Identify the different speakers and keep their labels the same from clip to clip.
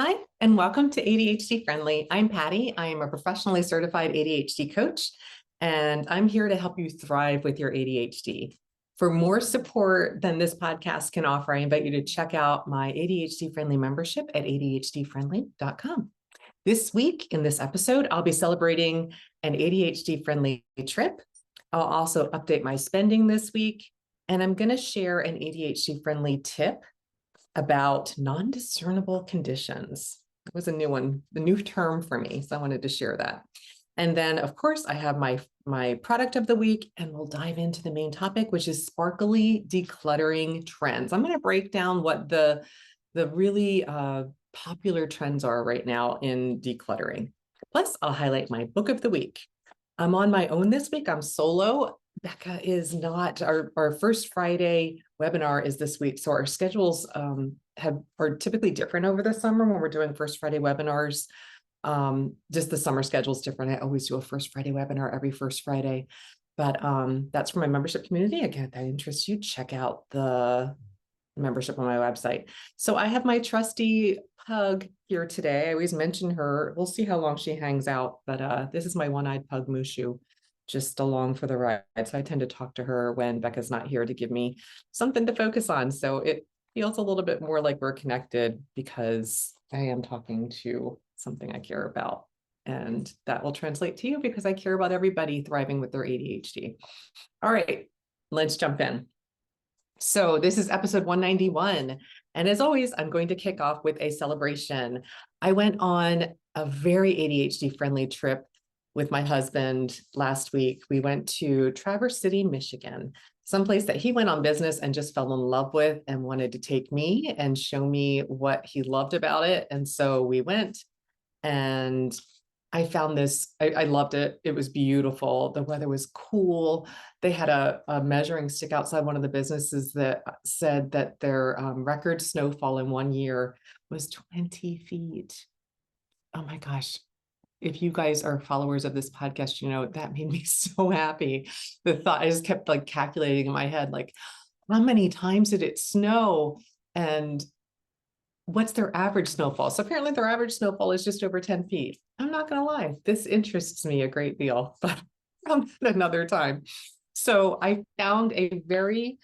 Speaker 1: Hi, and welcome to ADHD Friendly. I'm Patty. I am a professionally certified ADHD coach, and I'm here to help you thrive with your ADHD. For more support than this podcast can offer, I invite you to check out my ADHD Friendly membership at ADHDfriendly.com. This week, in this episode, I'll be celebrating an ADHD friendly trip. I'll also update my spending this week, and I'm going to share an ADHD friendly tip about non-discernible conditions. It was a new one, the new term for me, so I wanted to share that. And then, of course, I have my product of the week, and we'll dive into the main topic, which is sparkly decluttering trends. I'm going to break down what the really popular trends are right now in decluttering. Plus, I'll highlight my book of the week. I'm on my own this week. I'm solo. Becca is not. Our first Friday webinar is this week. So our schedules are typically different over the summer when we're doing first Friday webinars. Just the summer schedule is different. I always do a first Friday webinar every first Friday. But that's for my membership community. Again, if that interests you, check out the membership on my website. So I have my trusty pug here today. I always mention her. We'll see how long she hangs out, but this is my one-eyed pug Mushu, just along for the ride. So I tend to talk to her when Becca's not here to give me something to focus on. So it feels a little bit more like we're connected because I am talking to something I care about. And that will translate to you because I care about everybody thriving with their ADHD. All right, let's jump in. So this is episode 191. And as always, I'm going to kick off with a celebration. I went on a very ADHD friendly trip with my husband last week. We went to Traverse City, Michigan, someplace that he went on business and just fell in love with and wanted to take me and show me what he loved about it. And so we went, and I found this, I loved it. It was beautiful. The weather was cool. They had a measuring stick outside one of the businesses that said that their record snowfall in 1 year was 20 feet. Oh my gosh. If you guys are followers of this podcast, you know, that made me so happy. The thought, I just kept like calculating in my head, like, how many times did it snow? And what's their average snowfall? So apparently their average snowfall is just over 10 feet. I'm not going to lie, this interests me a great deal, but another time. So I found a very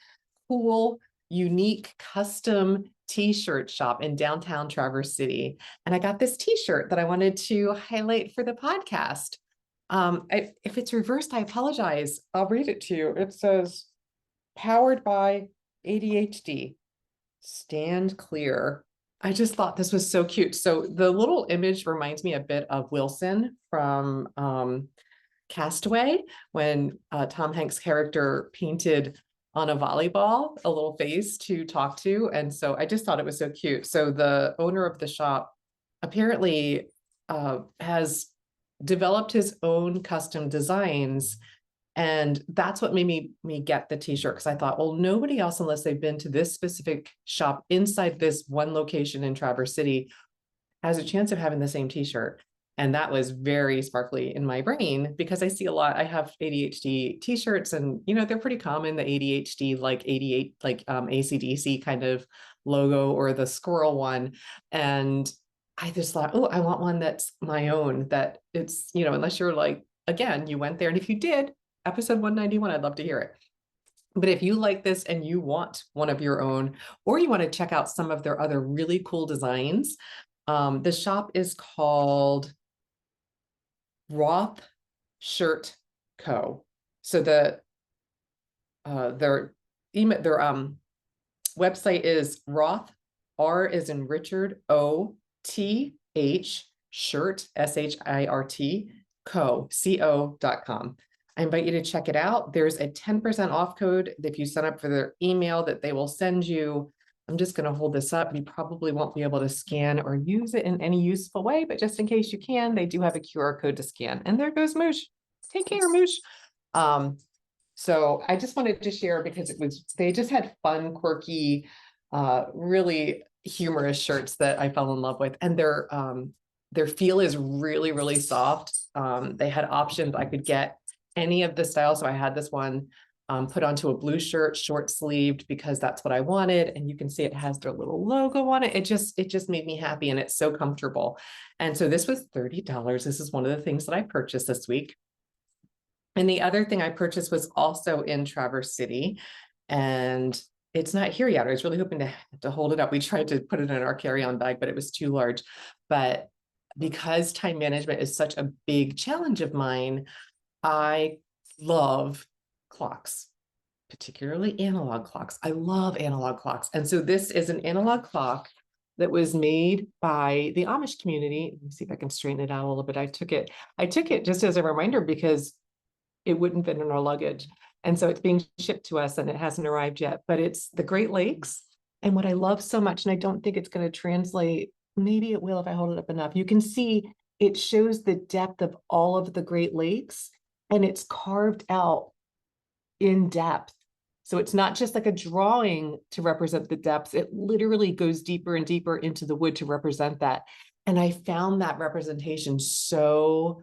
Speaker 1: cool, unique, custom t-shirt shop in downtown Traverse City. And I got this t-shirt that I wanted to highlight for the podcast. If it's reversed, I apologize. I'll read it to you. It says, "Powered by ADHD, stand clear." I just thought this was so cute. So the little image reminds me a bit of Wilson from Castaway, when Tom Hanks' character painted on a volleyball a little face to talk to. And so I just thought it was so cute. So the owner of the shop apparently has developed his own custom designs. And that's what made me get the t-shirt, because I thought, well, nobody else, unless they've been to this specific shop inside this one location in Traverse City, has a chance of having the same t-shirt. And that was very sparkly in my brain because I see a lot. I have ADHD t-shirts, and you know, they're pretty common. The ADHD, like 88, like AC/DC kind of logo, or the squirrel one. And I just thought, oh, I want one that's my own, that it's, you know, unless you're like, again, you went there. And if you did, episode 191, I'd love to hear it. But if you like this and you want one of your own, or you want to check out some of their other really cool designs, the shop is called Roth Shirt Co. So their website is Roth, R as in Richard, O-T-H, shirt, S-H-I-R-T, co.com. I invite you to check it out. There's a 10% off code if you sign up for their email that they will send you. I'm just going to hold this up. You probably won't be able to scan or use it in any useful way, but just in case you can, they do have a QR code to scan. And there goes Moosh. Take care, Moosh. So I just wanted to share because they just had fun, quirky, really humorous shirts that I fell in love with. And their feel is really, really soft. They had options. I could get any of the styles. So I had this one put onto a blue shirt, short sleeved, because that's what I wanted. And you can see it has their little logo on it. It just made me happy, and it's so comfortable. And so this was $30. This is one of the things that I purchased this week. And the other thing I purchased was also in Traverse City, and it's not here yet. I was really hoping to hold it up. We tried to put it in our carry-on bag, but it was too large. But because time management is such a big challenge of mine, I love clocks, particularly analog clocks. I love analog clocks. And so this is an analog clock that was made by the Amish community. Let me see if I can straighten it out a little bit. I took it just as a reminder because it wouldn't fit in our luggage. And so it's being shipped to us and it hasn't arrived yet, but it's the Great Lakes. And what I love so much, and I don't think it's going to translate, maybe it will if I hold it up enough. You can see it shows the depth of all of the Great Lakes, and it's carved out in depth. So it's not just like a drawing to represent the depths. It literally goes deeper and deeper into the wood to represent that. And I found that representation so,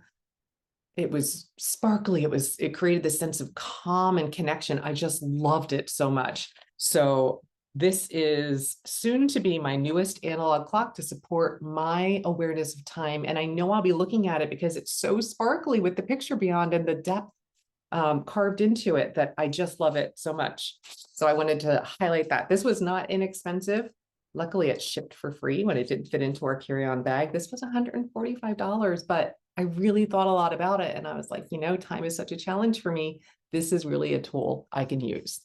Speaker 1: it was sparkly. It created this sense of calm and connection. I just loved it so much. So this is soon to be my newest analog clock to support my awareness of time. And I know I'll be looking at it because it's so sparkly with the picture beyond and the depth carved into it, that I just love it so much. So I wanted to highlight that. This was not inexpensive. Luckily, it shipped for free when it didn't fit into our carry-on bag. This was $145, but I really thought a lot about it. And I was like, time is such a challenge for me. This is really a tool I can use.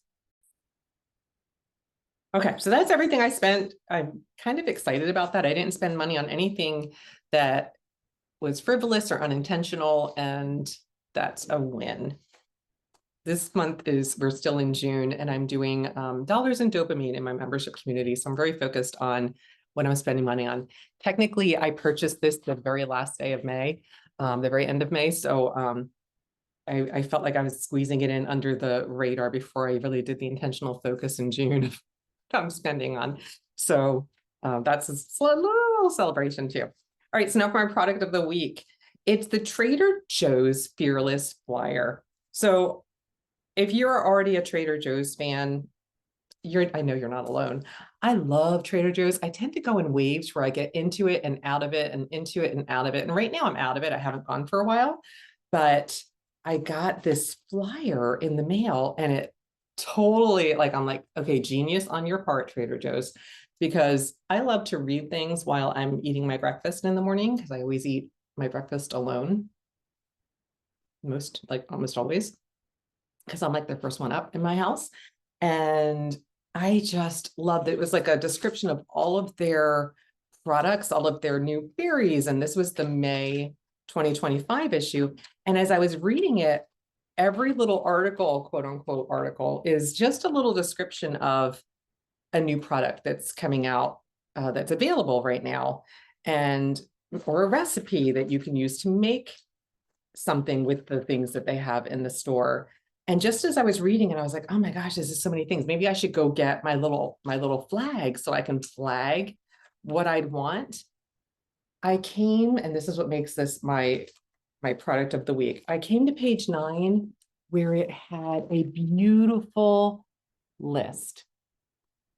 Speaker 1: Okay, so that's everything I spent. I'm kind of excited about that. I didn't spend money on anything that was frivolous or unintentional, and that's a win. This month we're still in June, and I'm doing dollars and dopamine in my membership community. So I'm very focused on what I'm spending money on. Technically, I purchased this the very last day of May, the very end of May. So I felt like I was squeezing it in under the radar before I really did the intentional focus in June of what I'm spending on. So that's a little celebration too. All right, so now for my product of the week. It's the Trader Joe's Fearless Flyer. So if you're already a Trader Joe's fan, I know you're not alone. I love Trader Joe's. I tend to go in waves where I get into it and out of it and into it and out of it. And right now I'm out of it. I haven't gone for a while, but I got this flyer in the mail, and it totally, I'm like, okay, genius on your part, Trader Joe's, because I love to read things while I'm eating my breakfast in the morning, because I always eat my breakfast alone. Almost always, because I'm like the first one up in my house. And I just loved it. It was like a description of all of their products, all of their new berries. And this was the May 2025 issue. And as I was reading it, every little article, quote unquote article, is just a little description of a new product that's coming out, that's available right now, or a recipe that you can use to make something with the things that they have in the store. And just as I was reading it, I was like, oh my gosh, this is so many things. Maybe I should go get my little flag so I can flag what I'd want. I came, and this is what makes this my product of the week. I came to page 9, where it had a beautiful list.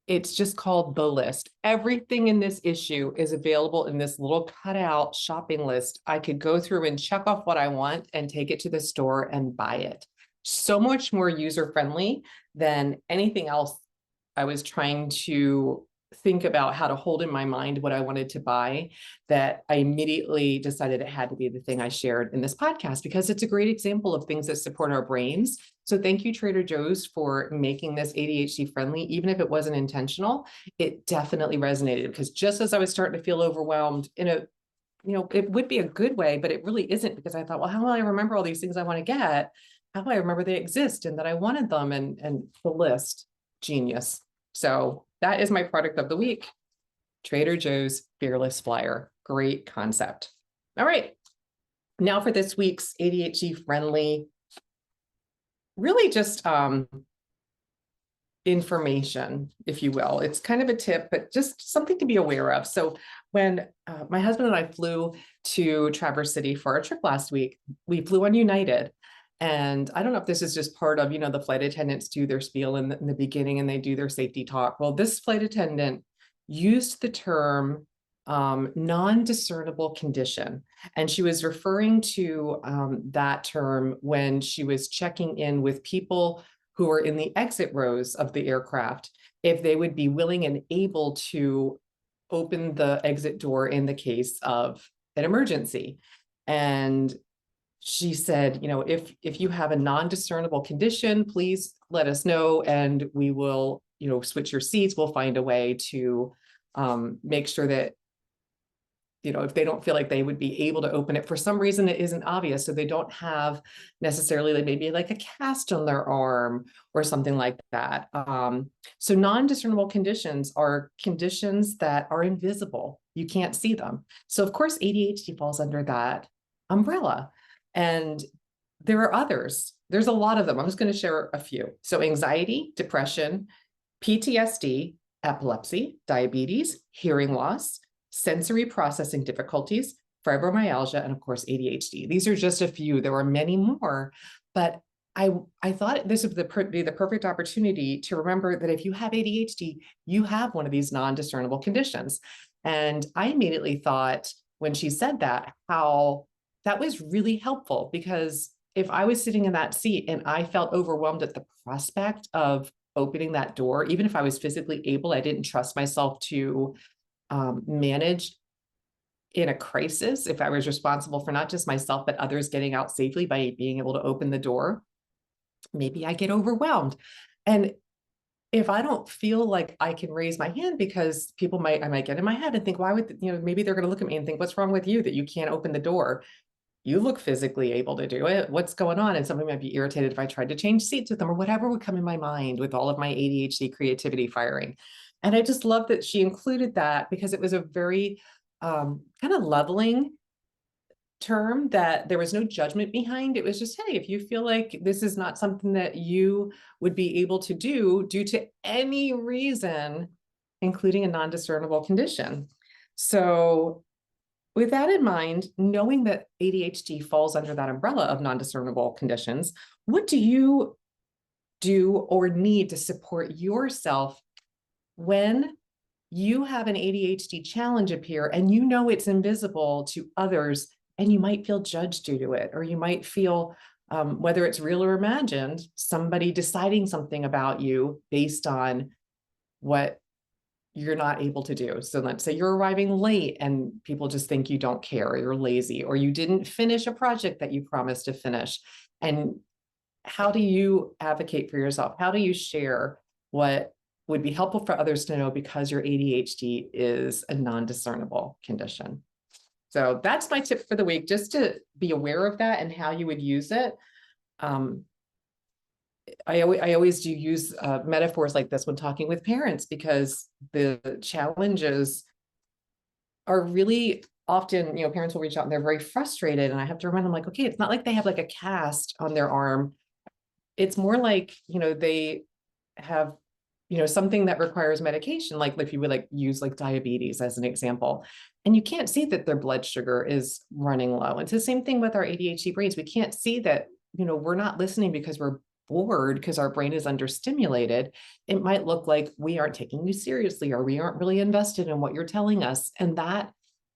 Speaker 1: It's just called The List. Everything in this issue is available in this little cutout shopping list. I could go through and check off what I want and take it to the store and buy it. So much more user-friendly than anything else I was trying to think about how to hold in my mind what I wanted to buy, that I immediately decided it had to be the thing I shared in this podcast, because it's a great example of things that support our brains. So thank you, Trader Joe's, for making this ADHD friendly. Even if it wasn't intentional, it definitely resonated, because just as I was starting to feel overwhelmed it would be a good way, but it really isn't, because I thought, well, how will I remember all these things I want to get? How do I remember they exist and that I wanted them? And the list, genius. So that is my product of the week. Trader Joe's Fearless Flyer. Great concept. All right. Now for this week's ADHD friendly, really just information, if you will. It's kind of a tip, but just something to be aware of. So when my husband and I flew to Traverse City for our trip last week, we flew on United. And I don't know if this is just part of, the flight attendants do their spiel in the beginning and they do their safety talk. Well, this flight attendant used the term non-discernible condition. And she was referring to that term when she was checking in with people who were in the exit rows of the aircraft, if they would be willing and able to open the exit door in the case of an emergency. And she said, if you have a non-discernible condition, please let us know and we will, switch your seats. We'll find a way to make sure that, if they don't feel like they would be able to open it for some reason, it isn't obvious. So they don't have necessarily maybe like a cast on their arm or something like that. So non-discernible conditions are conditions that are invisible. You can't see them. So of course, ADHD falls under that umbrella. And there are others. There's a lot of them. I'm just going to share a few. So anxiety, depression, PTSD, epilepsy, diabetes, hearing loss, sensory processing difficulties, fibromyalgia, and of course, ADHD. These are just a few. There are many more, but I thought this would be the perfect opportunity to remember that if you have ADHD, you have one of these non-discernible conditions. And I immediately thought when she said that, how that was really helpful, because if I was sitting in that seat and I felt overwhelmed at the prospect of opening that door, even if I was physically able, I didn't trust myself to manage in a crisis, if I was responsible for not just myself, but others getting out safely by being able to open the door, maybe I get overwhelmed. And if I don't feel like I can raise my hand, because I might get in my head and think, why would, maybe they're going to look at me and think, what's wrong with you that you can't open the door? You look physically able to do it. What's going on? And somebody might be irritated if I tried to change seats with them, or whatever would come in my mind with all of my ADHD creativity firing. And I just love that she included that, because it was a very kind of leveling term, that there was no judgment behind. It was just, hey, if you feel like this is not something that you would be able to do due to any reason, including a non-discernible condition. So with that in mind, knowing that ADHD falls under that umbrella of non-discernible conditions, what do you do or need to support yourself when you have an ADHD challenge appear and it's invisible to others, and you might feel judged due to it, or you might feel, whether it's real or imagined, somebody deciding something about you based on what you're not able to do. So let's say you're arriving late and people just think you don't care, or you're lazy, or you didn't finish a project that you promised to finish. And how do you advocate for yourself? How do you share what would be helpful for others to know, because your ADHD is a non-discernible condition? So that's my tip for the week, just to be aware of that and how you would use it. I always do use metaphors like this when talking with parents, because the challenges are really often, parents will reach out and they're very frustrated, and I have to remind them, like, okay, it's not like they have like a cast on their arm. It's more like, they have, something that requires medication, like if you would use diabetes as an example, and you can't see that their blood sugar is running low. It's the same thing with our ADHD brains. We can't see that, we're not listening because we're bored, because our brain is understimulated. It might look like we aren't taking you seriously, or we aren't really invested in what you're telling us. And that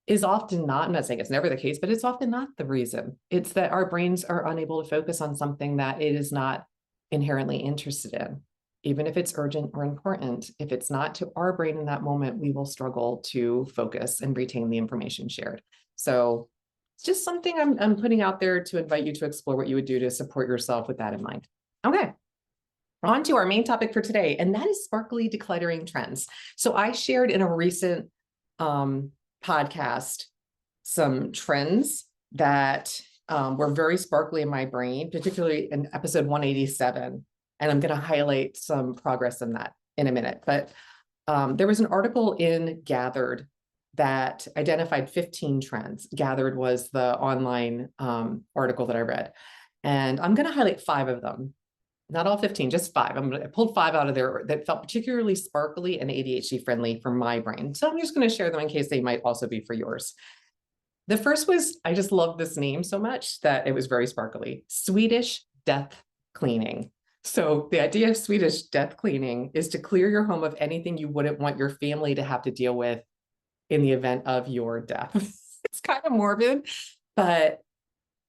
Speaker 1: is often not, I'm not saying it's never the case, but it's often not the reason. It's that our brains are unable to focus on something that it is not inherently interested in. Even if it's urgent or important, if it's not to our brain in that moment, we will struggle to focus and retain the information shared. So it's just something I'm putting out there to invite you to explore what you would do to support yourself with that in mind. Okay, on to our main topic for today, and that is sparkly decluttering trends. So I shared in a recent podcast some trends that were very sparkly in my brain, particularly in episode 187. And I'm going to highlight some progress in that in a minute. But there was an article in Gathered that identified 15 trends. Gathered was the online article that I read. And I'm going to highlight 5 of them. Not all 15, just 5. I pulled 5 out of there that felt particularly sparkly and ADHD friendly for my brain. So I'm just going to share them in case they might also be for yours. The first was, I just love this name so much that it was very sparkly. Swedish death cleaning. So the idea of Swedish death cleaning is to clear your home of anything you wouldn't want your family to have to deal with in the event of your death. It's kind of morbid, but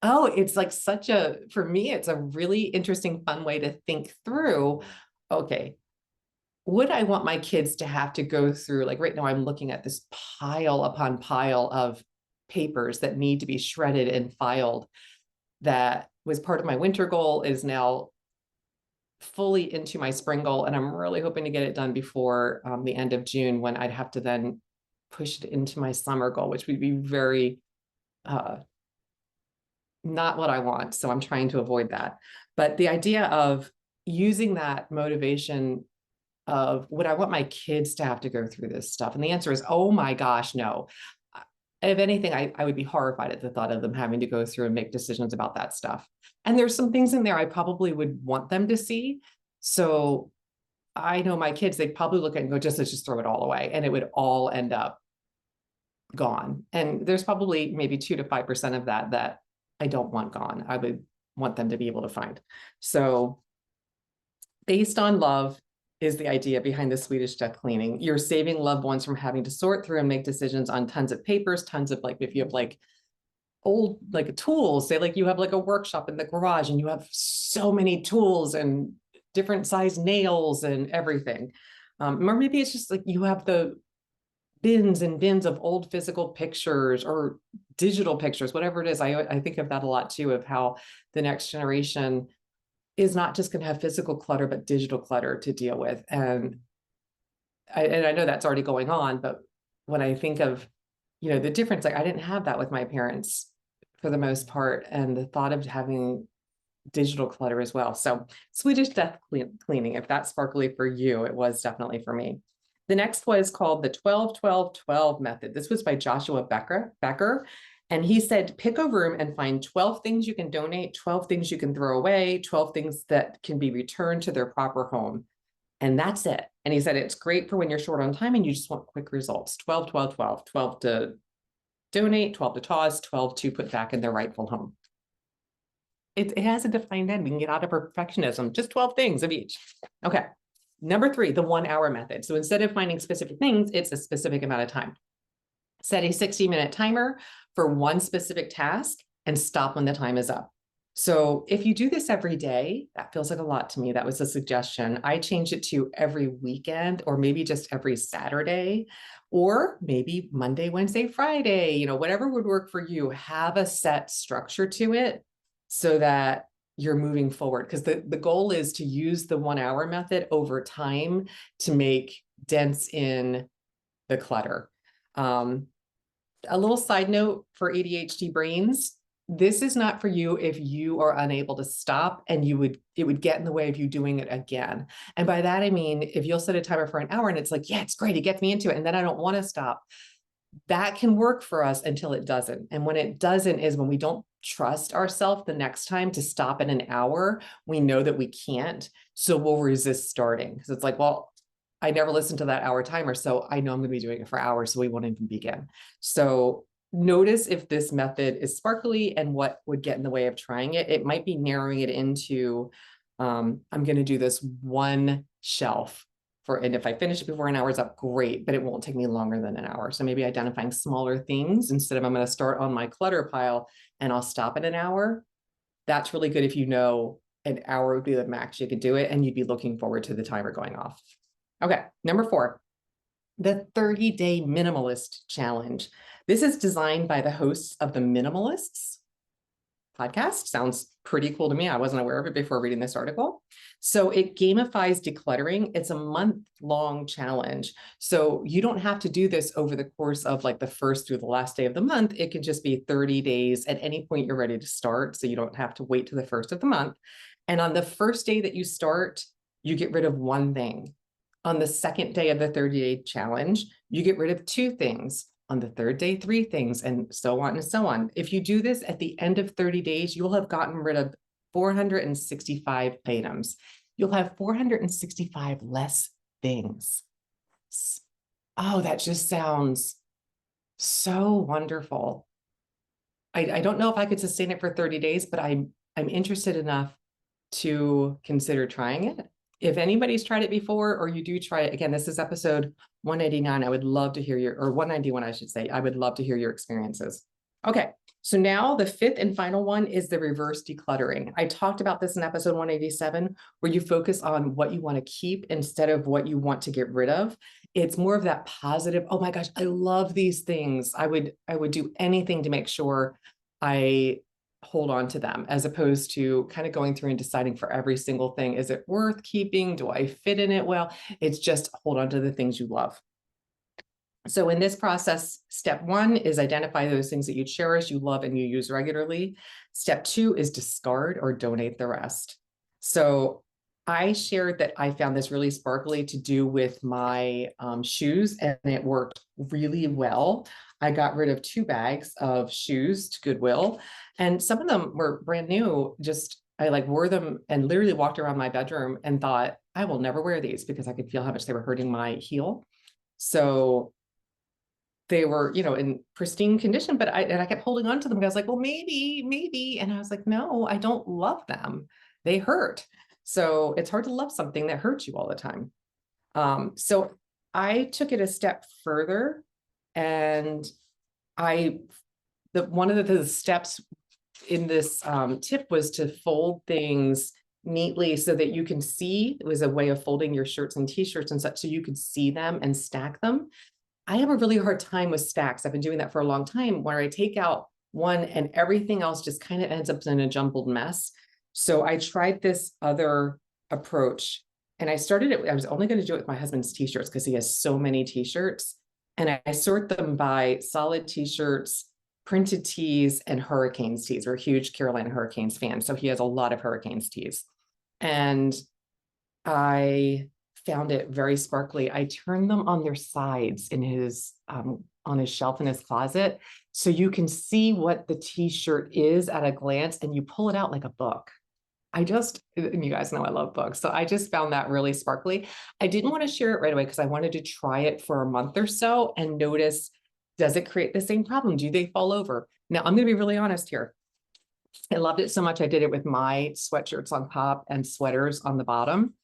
Speaker 1: oh, it's like for me, it's a really interesting, fun way to think through, okay, would I want my kids to have to go through, like right now I'm looking at this pile upon pile of papers that need to be shredded and filed that was part of my winter goal, is now fully into my spring goal. And I'm really hoping to get it done before the end of June, when I'd have to then push it into my summer goal, which would be very not what I want. So I'm trying to avoid that. But the idea of using that motivation of, would I want my kids to have to go through this stuff? And the answer is, oh my gosh, no. If anything, I would be horrified at the thought of them having to go through and make decisions about that stuff. And there's some things in there I probably would want them to see. So I know my kids, they'd probably look at it and go, let's just throw it all away. And it would all end up gone. And there's probably maybe 2 to 5% of that I don't want gone. I would want them to be able to find. So based on love is the idea behind the Swedish death cleaning. You're saving loved ones from having to sort through and make decisions on tons of papers, tons of, like, if you have like old like tools, say like you have like a workshop in the garage and you have so many tools and different size nails and everything. Or maybe it's just like you have the bins and bins of old physical pictures or digital pictures, whatever it is. I think of that a lot too, of how the next generation is not just going to have physical clutter, but digital clutter to deal with. And I know that's already going on, but when I think of, the difference, like I didn't have that with my parents for the most part. And the thought of having digital clutter as well. So Swedish death cleaning, if that's sparkly for you, it was definitely for me. The next was called the 12-12-12 method. This was by Joshua Becker. And he said, pick a room and find 12 things you can donate, 12 things you can throw away, 12 things that can be returned to their proper home. And that's it. And he said, it's great for when you're short on time and you just want quick results. 12-12-12, 12 to donate, 12 to toss, 12 to put back in their rightful home. It has a defined end. We can get out of perfectionism, just 12 things of each. Okay. Number 3, the 1 hour method. So instead of finding specific things, it's a specific amount of time. Set a 60-minute timer for one specific task and stop when the time is up. So if you do this every day, that feels like a lot to me. That was a suggestion. I changed it to every weekend, or maybe just every Saturday, or maybe Monday, Wednesday, Friday, whatever would work for you. Have a set structure to it so that you're moving forward, because the goal is to use the 1 hour method over time to make dents in the clutter. A little side note for ADHD brains, this is not for you if you are unable to stop and it would get in the way of you doing it again. And by that, I mean, if you'll set a timer for an hour and it's like, yeah, it's great, it gets me into it, and then I don't want to stop, that can work for us until it doesn't. And when it doesn't is when we don't trust ourselves the next time to stop in an hour. We know that we can't, so we'll resist starting, because it's like, well, I never listened to that hour timer, so I know I'm going to be doing it for hours, so we won't even begin. So notice if this method is sparkly and what would get in the way of trying it. It might be narrowing it into, I'm going to do this one shelf and if I finish it before an hour is up, great, but it won't take me longer than an hour. So maybe identifying smaller things instead of, I'm going to start on my clutter pile and I'll stop at an hour. That's really good if you know an hour would be the max you could do it and you'd be looking forward to the timer going off. Okay, number 4, the 30-day Minimalist Challenge. This is designed by the hosts of the Minimalists podcast. Sounds pretty cool to me. I wasn't aware of it before reading this article. So it gamifies decluttering. It's a month-long challenge. So you don't have to do this over the course of like the first through the last day of the month. It can just be 30 days at any point you're ready to start. So you don't have to wait to the first of the month. And on the first day that you start, you get rid of one thing. On the second day of the 30-day challenge, you get rid of 2 things. On the third day, 3 things, and so on and so on. If you do this at the end of 30 days, you'll have gotten rid of 465 items. You'll have 465 less things. Oh, that just sounds so wonderful. I don't know if I could sustain it for 30 days, but I'm interested enough to consider trying it. If anybody's tried it before, or you do try it, again, this is episode 189. I would love to hear or 191, I should say. I would love to hear your experiences. Okay, so now the fifth and final one is the reverse decluttering. I talked about this in episode 187, where you focus on what you want to keep instead of what you want to get rid of. It's more of that positive, oh my gosh, I love these things. I would do anything to make sure I hold on to them, as opposed to kind of going through and deciding for every single thing, is it worth keeping? Do I fit in it well? It's just hold on to the things you love. So in this process, step one is identify those things that you cherish, you love, and you use regularly. Step two is discard or donate the rest. So I shared that I found this really sparkly to do with my shoes, and it worked really well. I got rid of 2 bags of shoes to Goodwill, and some of them were brand new. Just I like wore them and literally walked around my bedroom and thought, I will never wear these, because I could feel how much they were hurting my heel. So they were, in pristine condition, but I kept holding on to them. I was like, well, maybe. And I was like, no, I don't love them. They hurt. So it's hard to love something that hurts you all the time. So I took it a step further, and one of the steps in this tip was to fold things neatly so that you can see. It was a way of folding your shirts and t-shirts and such, so you could see them and stack them. I have a really hard time with stacks. I've been doing that for a long time, where I take out one and everything else just kind of ends up in a jumbled mess. So I tried this other approach, and I started it. I was only going to do it with my husband's t-shirts because he has so many t-shirts, and I sort them by solid t-shirts, printed tees, and Hurricanes tees. We're a huge Carolina Hurricanes fan, so he has a lot of Hurricanes tees. And I found it very sparkly. I turned them on their sides in his on his shelf in his closet, so you can see what the t-shirt is at a glance, and you pull it out like a book. And you guys know I love books, so I just found that really sparkly. I didn't want to share it right away because I wanted to try it for a month or so and notice, does it create the same problem? Do they fall over? Now, I'm going to be really honest here. I loved it so much, I did it with my sweatshirts on top and sweaters on the bottom.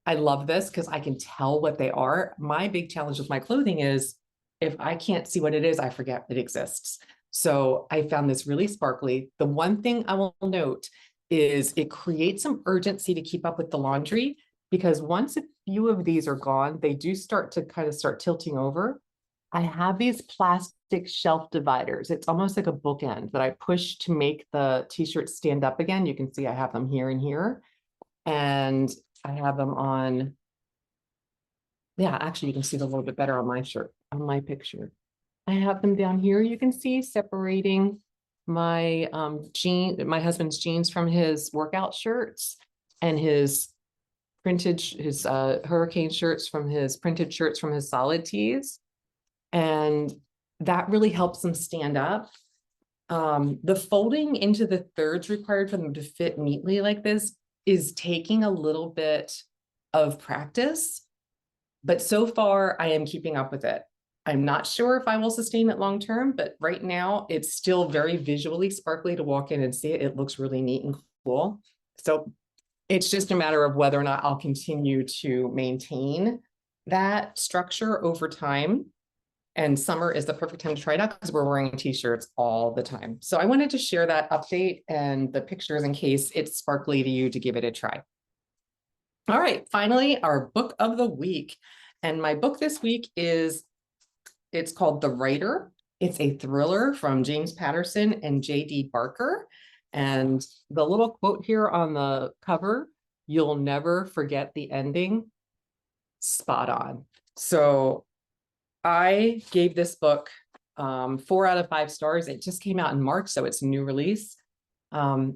Speaker 1: I love this because I can tell what they are. My big challenge with my clothing is, if I can't see what it is, I forget it exists. So I found this really sparkly. The one thing I will note is it creates some urgency to keep up with the laundry, because once a few of these are gone, they do start tilting over. I have these plastic shelf dividers. It's almost like a bookend that I push to make the t-shirts stand up again. You can see I have them here and here. And I have them on, yeah, actually you can see them a little bit better on my shirt, on my picture. I have them down here, you can see, separating my my husband's jeans from his workout shirts, and his hurricane shirts from his printed shirts from his solid tees. And that really helps them stand up. The folding into the thirds required for them to fit neatly like this is taking a little bit of practice, but so far I am keeping up with it. I'm not sure if I will sustain it long term, but right now it's still very visually sparkly to walk in and see it. It looks really neat and cool. So it's just a matter of whether or not I'll continue to maintain that structure over time. And summer is the perfect time to try it out because we're wearing t-shirts all the time. So I wanted to share that update and the pictures in case it's sparkly to you to give it a try. All right, finally, our book of the week. And my book this week it's called The Writer. It's a thriller from James Patterson and J.D. Barker. And the little quote here on the cover, "You'll never forget the ending," spot on. So I gave this book 4 out of 5 stars. It just came out in March, so it's a new release.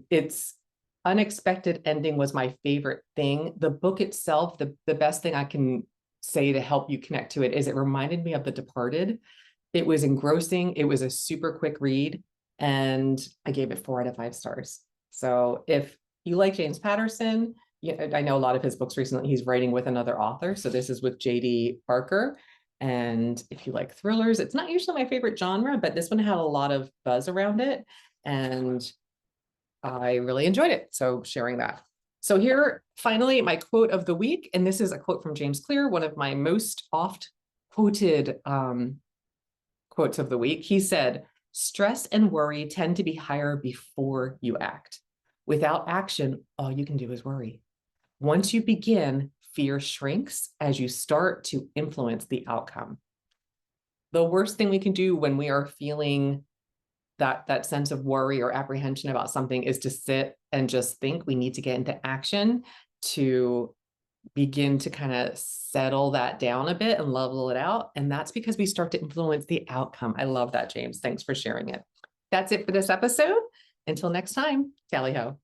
Speaker 1: Its unexpected ending was my favorite thing. The book itself, the best thing I can say to help you connect to it is it reminded me of The Departed. It was engrossing. It was a super quick read, and I gave it 4 out of 5 stars. So if you like James Patterson, I know a lot of his books recently, he's writing with another author. So this is with J.D. Barker. And if you like thrillers, it's not usually my favorite genre, but this one had a lot of buzz around it, and I really enjoyed it. So sharing that. So here, finally, my quote of the week, and this is a quote from James Clear, one of my most oft quoted quotes of the week. He said, "Stress and worry tend to be higher before you act. Without action, all you can do is worry. Once you begin, fear shrinks as you start to influence the outcome." The worst thing we can do when we are feeling that sense of worry or apprehension about something is to sit and just think. We need to get into action to begin to kind of settle that down a bit and level it out. And that's because we start to influence the outcome. I love that, James. Thanks for sharing it. That's it for this episode. Until next time, tally ho.